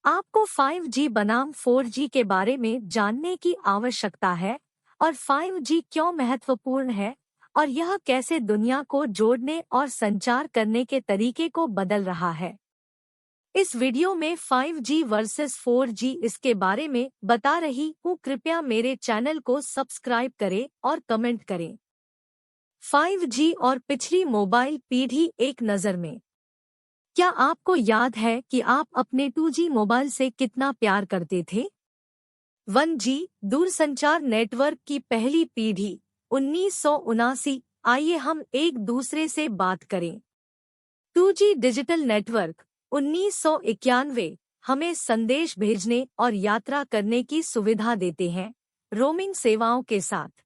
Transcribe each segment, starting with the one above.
आपको 5G बनाम 4G के बारे में जानने की आवश्यकता है और 5G क्यों महत्वपूर्ण है और यह कैसे दुनिया को जोड़ने और संचार करने के तरीके को बदल रहा है। इस वीडियो में 5G वर्सेस 4G इसके बारे में बता रही हूँ। कृपया मेरे चैनल को सब्सक्राइब करें और कमेंट करें। 5G और पिछली मोबाइल पीढ़ी एक नज़र में। क्या आपको याद है कि आप अपने 2G मोबाइल से कितना प्यार करते थे? 1G दूरसंचार नेटवर्क की पहली पीढ़ी 1979। आइए हम एक दूसरे से बात करें। 2G डिजिटल नेटवर्क 1991 हमें संदेश भेजने और यात्रा करने की सुविधा देते हैं, रोमिंग सेवाओं के साथ।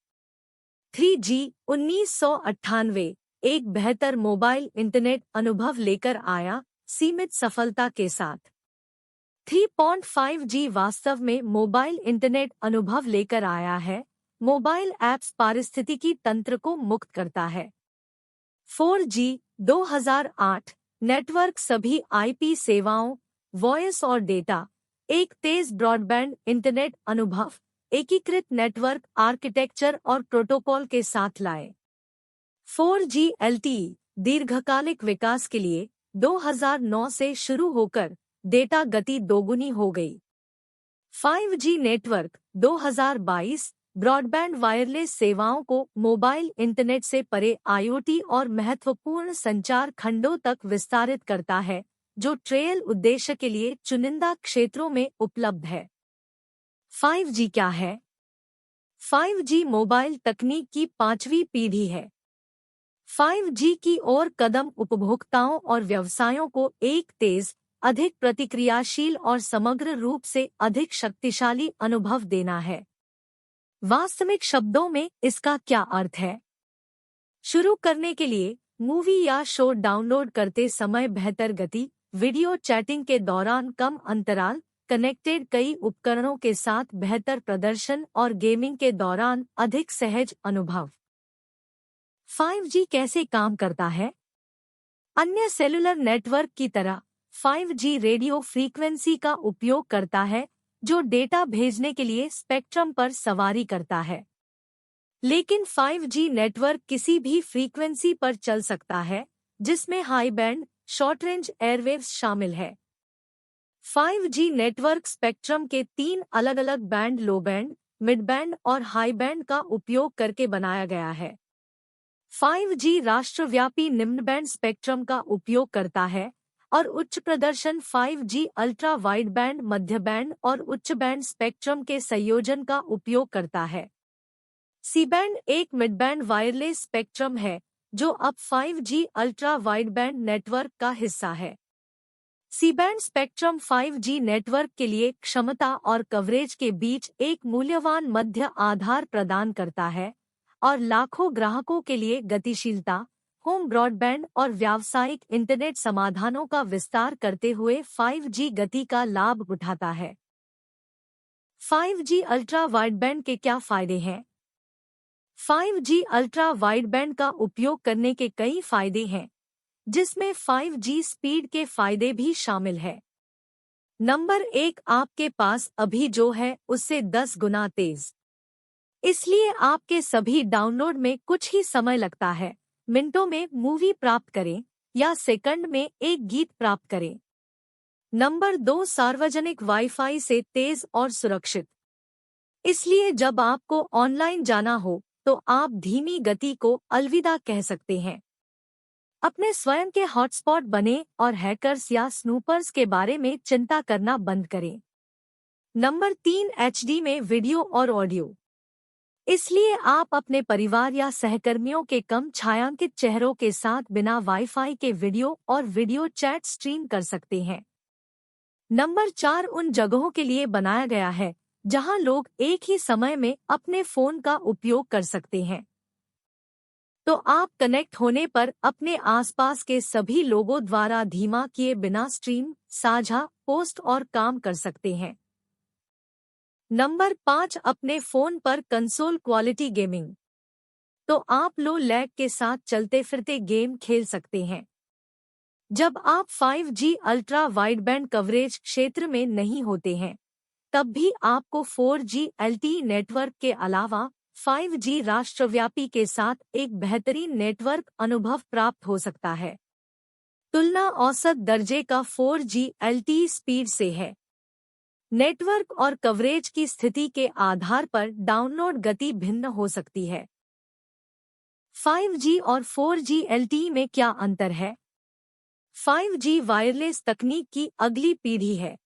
3G 1998 एक बेहतर मोबाइल इंटरनेट अनुभव लेकर आया, सीमित सफलता के साथ। 3.5G वास्तव में मोबाइल इंटरनेट अनुभव लेकर आया है, मोबाइल ऐप्स पारिस्थितिकी तंत्र को मुक्त करता है। 4G 2008 नेटवर्क सभी आईपी सेवाओं, वॉइस और डेटा, एक तेज ब्रॉडबैंड इंटरनेट अनुभव, एकीकृत नेटवर्क आर्किटेक्चर और प्रोटोकॉल के साथ लाए। 4G LTE दीर्घकालिक विकास के लिए 2009 से शुरू होकर डेटा गति दोगुनी हो गई। 5G नेटवर्क 2022 ब्रॉडबैंड वायरलेस सेवाओं को मोबाइल इंटरनेट से परे IoT और महत्वपूर्ण संचार खंडों तक विस्तारित करता है, जो ट्रेल उद्देश्य के लिए चुनिंदा क्षेत्रों में उपलब्ध है। 5G क्या है? 5G मोबाइल तकनीक की पांचवी पीढ़ी है। 5G की ओर कदम उपभोक्ताओं और व्यवसायों को एक तेज, अधिक प्रतिक्रियाशील और समग्र रूप से अधिक शक्तिशाली अनुभव देना है। वास्तविक शब्दों में इसका क्या अर्थ है? शुरू करने के लिए मूवी या शो डाउनलोड करते समय बेहतर गति, वीडियो चैटिंग के दौरान कम अंतराल, कनेक्टेड कई उपकरणों के साथ बेहतर प्रदर्शन और गेमिंग के दौरान अधिक सहज अनुभव। 5G कैसे काम करता है? अन्य सेलुलर नेटवर्क की तरह 5G रेडियो फ्रीक्वेंसी का उपयोग करता है, जो डेटा भेजने के लिए स्पेक्ट्रम पर सवारी करता है। लेकिन 5G नेटवर्क किसी भी फ्रीक्वेंसी पर चल सकता है, जिसमें high band, short range airwaves शामिल है। 5G नेटवर्क स्पेक्ट्रम के 3 अलग-अलग बैंड, लो बैंड, मिड बैंड और हाई बैंड का उपयोग करके बनाया गया है। 5G राष्ट्रव्यापी निम्न बैंड स्पेक्ट्रम का उपयोग करता है और उच्च प्रदर्शन 5G अल्ट्रा वाइड बैंड, मध्य बैंड और उच्च बैंड स्पेक्ट्रम के संयोजन का उपयोग करता है। सी बैंड एक मिड बैंड वायरलेस स्पेक्ट्रम है, जो अब 5G ultra wide band network का हिस्सा है। सी बैंड स्पेक्ट्रम 5G नेटवर्क के लिए क्षमता और कवरेज के बीच एक मूल्यवान मध्य आधार प्रदान करता है और लाखों ग्राहकों के लिए गतिशीलता, होम ब्रॉडबैंड और व्यावसायिक इंटरनेट समाधानों का विस्तार करते हुए 5G गति का लाभ उठाता है। 5G अल्ट्रा वाइडबैंड के क्या फायदे हैं? 5G अल्ट्रा वाइडबैंड का उपयोग करने के कई फायदे हैं, जिसमें 5G स्पीड के फायदे भी शामिल है। नंबर 1, आपके पास अभी जो है उससे 10 गुना तेज। इसलिए आपके सभी डाउनलोड में कुछ ही समय लगता है। मिनटों में मूवी प्राप्त करें या सेकंड में एक गीत प्राप्त करें। नंबर 2, सार्वजनिक वाईफाई से तेज और सुरक्षित। इसलिए जब आपको ऑनलाइन जाना हो तो आप धीमी गति को अलविदा कह सकते हैं। अपने स्वयं के हॉटस्पॉट बने और हैकर्स या स्नूपर्स के बारे में चिंता करना बंद करें। नंबर 3, HD में वीडियो और ऑडियो। इसलिए आप अपने परिवार या सहकर्मियों के कम छायांकित चेहरों के साथ बिना वाईफाई के वीडियो और वीडियो चैट स्ट्रीम कर सकते हैं। नंबर 4, उन जगहों के लिए बनाया गया है जहां लोग एक ही समय में अपने फोन का उपयोग कर सकते हैं। तो आप कनेक्ट होने पर अपने आसपास के सभी लोगों द्वारा धीमा किए बिना स्ट्रीम, साझा, पोस्ट और काम कर सकते हैं। नंबर 5, अपने फोन पर कंसोल क्वालिटी गेमिंग। तो आप लो लैग के साथ चलते फिरते गेम खेल सकते हैं। जब आप 5G अल्ट्रा वाइडबैंड कवरेज क्षेत्र में नहीं होते हैं, तब भी आपको 4G LTE नेटवर्क के अलावा 5G राष्ट्रव्यापी के साथ एक बेहतरीन नेटवर्क अनुभव प्राप्त हो सकता है। तुलना औसत दर्जे का 4G LTE स्पीड से है। नेटवर्क और कवरेज की स्थिति के आधार पर डाउनलोड गति भिन्न हो सकती है। 5G और 4G LTE में क्या अंतर है? 5G वायरलेस तकनीक की अगली पीढ़ी है।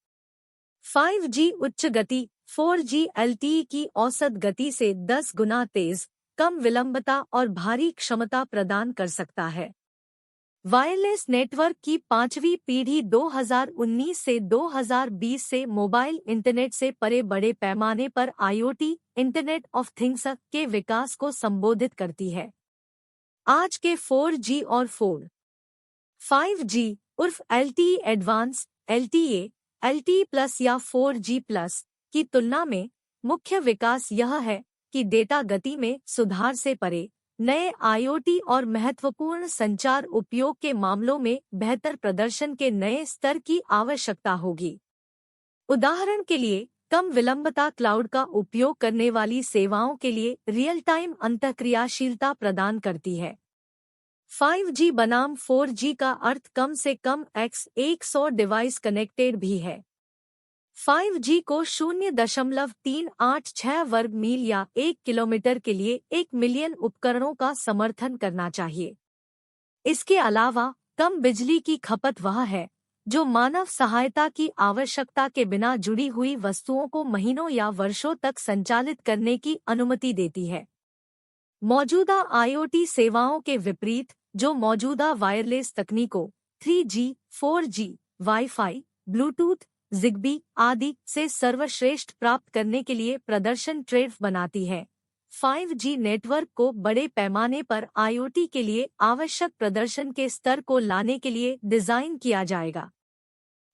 5G उच्च गति 4G LTE की औसत गति से 10 गुना तेज, कम विलंबता और भारी क्षमता प्रदान कर सकता है। वायरलेस नेटवर्क की पांचवी पीढ़ी 2019 से 2020 से मोबाइल इंटरनेट से परे बड़े पैमाने पर IoT इंटरनेट ऑफ थिंग्स के विकास को संबोधित करती है। आज के 4G और 5G उर्फ LTE advance, LTE, LTE plus या 4G प्लस की तुलना में मुख्य विकास यह है कि डेटा गति में सुधार से परे नए IoT और महत्वपूर्ण संचार उपयोग के मामलों में बेहतर प्रदर्शन के नए स्तर की आवश्यकता होगी। उदाहरण के लिए, कम विलंबता क्लाउड का उपयोग करने वाली सेवाओं के लिए रियल टाइम अंतःक्रियाशीलता प्रदान करती है। 5G बनाम 4G का अर्थ कम से कम x100 डिवाइस कनेक्टेड भी है। 5G को 0.386 वर्ग मील या 1 किलोमीटर के लिए 1 मिलियन उपकरणों का समर्थन करना चाहिए। इसके अलावा कम बिजली की खपत वह है जो मानव सहायता की आवश्यकता के बिना जुड़ी हुई वस्तुओं को महीनों या वर्षों तक संचालित करने की अनुमति देती है। मौजूदा IoT सेवाओं के विपरीत, जो मौजूदा वायरलेस तकनीकों 3G, 4G, wifi, Bluetooth, Zigbee आदि से सर्वश्रेष्ठ प्राप्त करने के लिए प्रदर्शन ट्रेड बनाती है, 5G नेटवर्क को बड़े पैमाने पर IoT के लिए आवश्यक प्रदर्शन के स्तर को लाने के लिए डिजाइन किया जाएगा।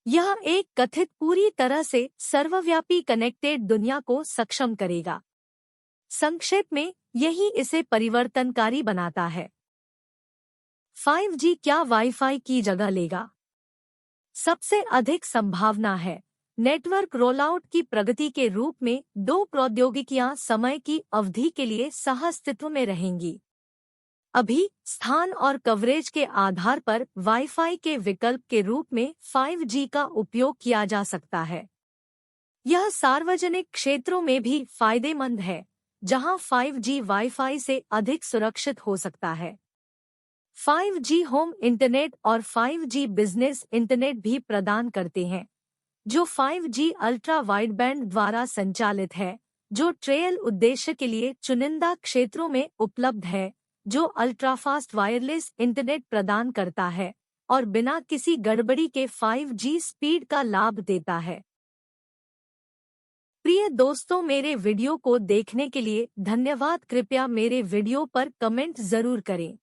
यह एक कथित पूरी तरह से सर्वव्यापी कनेक्टेड दुनिया को सक्षम करेगा। संक्षेप में, यही इसे परिवर्तनकारी बनाता है। 5G क्या वाईफाई की जगह लेगा? सबसे अधिक संभावना है नेटवर्क रोलआउट की प्रगति के रूप में दो प्रौद्योगिकियां समय की अवधि के लिए सह-अस्तित्व में रहेंगी। अभी स्थान और कवरेज के आधार पर वाईफाई के विकल्प के रूप में 5G का उपयोग किया जा सकता है। यह सार्वजनिक क्षेत्रों में भी फायदेमंद है, जहां 5G वाईफाई से अधिक सुरक्षित हो सकता है। 5G होम इंटरनेट और 5G बिजनेस इंटरनेट भी प्रदान करते हैं, जो 5G अल्ट्रा वाइडबैंड द्वारा संचालित है, जो ट्रेल उद्देश्य के लिए चुनिंदा क्षेत्रों में उपलब्ध है, जो अल्ट्राफास्ट वायरलेस इंटरनेट प्रदान करता है और बिना किसी गड़बड़ी के 5G स्पीड का लाभ देता है। प्रिय दोस्तों, मेरे वीडियो को देखने के लिए धन्यवाद। कृपया मेरे वीडियो पर कमेंट जरूर करें।